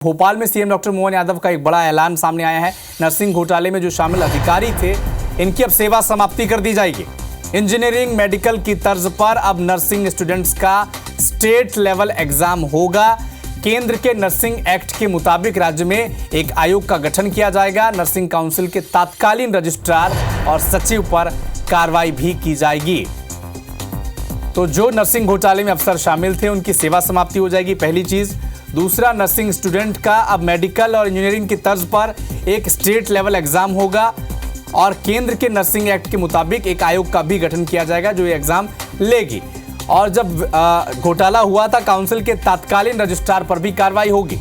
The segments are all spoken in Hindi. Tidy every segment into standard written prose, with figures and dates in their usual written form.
भोपाल में सीएम डॉक्टर मोहन यादव का एक बड़ा ऐलान सामने आया है। नर्सिंग घोटाले में जो शामिल अधिकारी थे, इनकी अब सेवा समाप्ति कर दी जाएगी। इंजीनियरिंग मेडिकल की तर्ज पर अब नर्सिंग स्टूडेंट्स का स्टेट लेवल एग्जाम होगा। केंद्र के नर्सिंग एक्ट के मुताबिक राज्य में एक आयोग का गठन किया जाएगा। नर्सिंग काउंसिल के तत्कालीन रजिस्ट्रार और सचिव पर कार्रवाई भी की जाएगी। तो जो नर्सिंग घोटाले में अफसर शामिल थे, उनकी सेवा समाप्ति हो जाएगी, पहली चीज। दूसरा, नर्सिंग स्टूडेंट का अब मेडिकल और इंजीनियरिंग की तर्ज पर एक स्टेट लेवल एग्जाम होगा और केंद्र के नर्सिंग एक्ट के मुताबिक एक आयोग का भी गठन किया जाएगा जो ये एग्जाम लेगी। और जब घोटाला हुआ था, काउंसिल के तत्कालीन रजिस्ट्रार पर भी कार्रवाई होगी।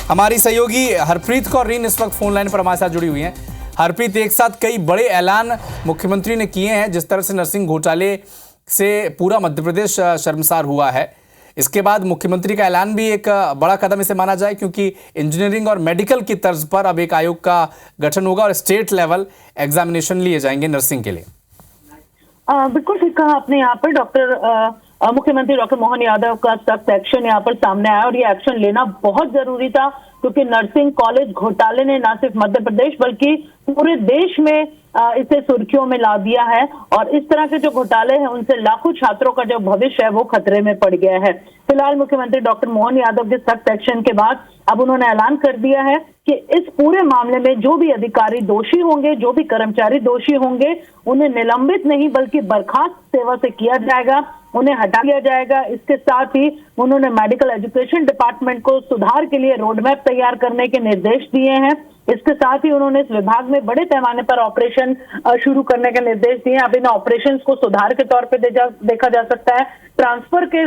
हमारी सहयोगी हरप्रीत कौर रीन इस वक्त फोन लाइन पर हमारे साथ जुड़ी हुई हैं। हरप्रीत, एक साथ कई बड़े ऐलान मुख्यमंत्री ने किए हैं। जिस तरह से नर्सिंग घोटाले से पूरा मध्य प्रदेश शर्मसार हुआ है, इसके बाद मुख्यमंत्री का ऐलान भी एक बड़ा कदम इसे माना जाए, क्योंकि इंजीनियरिंग और मेडिकल की तर्ज पर अब एक आयोग का गठन होगा और स्टेट लेवल एग्जामिनेशन लिए जाएंगे नर्सिंग के लिए। बिल्कुल ठीक कहा आपने। यहाँ पर मुख्यमंत्री डॉक्टर मोहन यादव का सख्त एक्शन यहाँ पर सामने आया और ये एक्शन लेना बहुत जरूरी था, क्योंकि नर्सिंग कॉलेज घोटाले ने न सिर्फ मध्य प्रदेश बल्कि पूरे देश में इसे सुर्खियों में ला दिया है। और इस तरह के जो घोटाले हैं, उनसे लाखों छात्रों का जो भविष्य है वो खतरे में पड़ गया है। फिलहाल मुख्यमंत्री डॉक्टर मोहन यादव के सख्त एक्शन के बाद अब उन्होंने ऐलान कर दिया है कि इस पूरे मामले में जो भी अधिकारी दोषी होंगे, जो भी कर्मचारी दोषी होंगे, उन्हें निलंबित नहीं बल्कि बर्खास्त सेवा से किया जाएगा, उन्हें हटा दिया जाएगा। इसके साथ ही उन्होंने मेडिकल एजुकेशन डिपार्टमेंट को सुधार के लिए रोड मैप तैयार करने के निर्देश दिए हैं। इसके साथ ही उन्होंने इस विभाग में बड़े पैमाने पर ऑपरेशन शुरू करने के निर्देश दिए हैं। अब इन ऑपरेशंस को सुधार के तौर पे देखा जा सकता है, ट्रांसफर के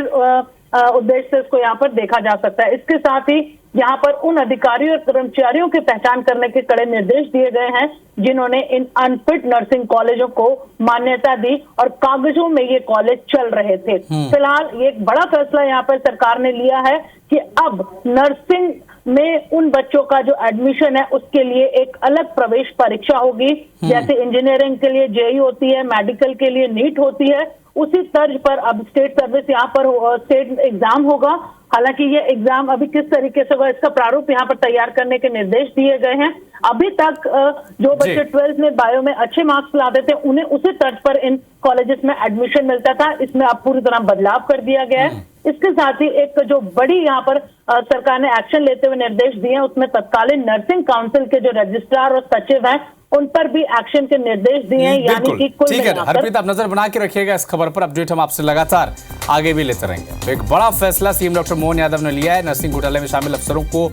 उद्देश्य से इसको यहाँ पर देखा जा सकता है। इसके साथ ही यहाँ पर उन अधिकारियों और कर्मचारियों की पहचान करने के कड़े निर्देश दिए गए हैं जिन्होंने इन अनफिट नर्सिंग कॉलेजों को मान्यता दी और कागजों में ये कॉलेज चल रहे थे। फिलहाल ये एक बड़ा फैसला यहाँ पर सरकार ने लिया है कि अब नर्सिंग में उन बच्चों का जो एडमिशन है उसके लिए एक अलग प्रवेश परीक्षा होगी। जैसे इंजीनियरिंग के लिए जेईई होती है, मेडिकल के लिए नीट होती है, उसी तर्ज पर अब स्टेट सर्विस यहाँ पर स्टेट एग्जाम होगा। हालांकि ये एग्जाम अभी किस तरीके से होगा, इसका प्रारूप यहाँ पर तैयार करने के निर्देश दिए गए हैं। अभी तक जो बच्चे 12th में बायो में अच्छे मार्क्स लाते थे, उन्हें उसी तर्ज पर इन कॉलेजेस में एडमिशन मिलता था। इसमें अब पूरी तरह बदलाव कर दिया गया है। इसके साथ ही एक जो बड़ी यहाँ पर सरकार ने एक्शन लेते हुए निर्देश दिए हैं, उसमें तत्कालीन नर्सिंग काउंसिल के जो रजिस्ट्रार और सचिव हैं, उन पर भी एक्शन के निर्देश दिए हैं। यानी कि कुल ठीक है हरप्रीत, आप नजर बना के रखिएगा इस खबर पर। अपडेट हम आपसे लगातार आगे भी लेते रहेंगे। तो एक बड़ा फैसला सीएम डॉक्टर मोहन यादव ने लिया है। नर्सिंग घोटाले में शामिल अफसरों को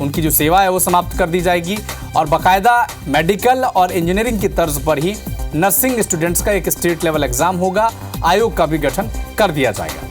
उनकी जो सेवा है वो समाप्त कर दी जाएगी और बाकायदा मेडिकल और इंजीनियरिंग की तर्ज पर ही नर्सिंग स्टूडेंट्स का एक स्टेट लेवल एग्जाम होगा। आयोग का भी गठन कर दिया जाएगा।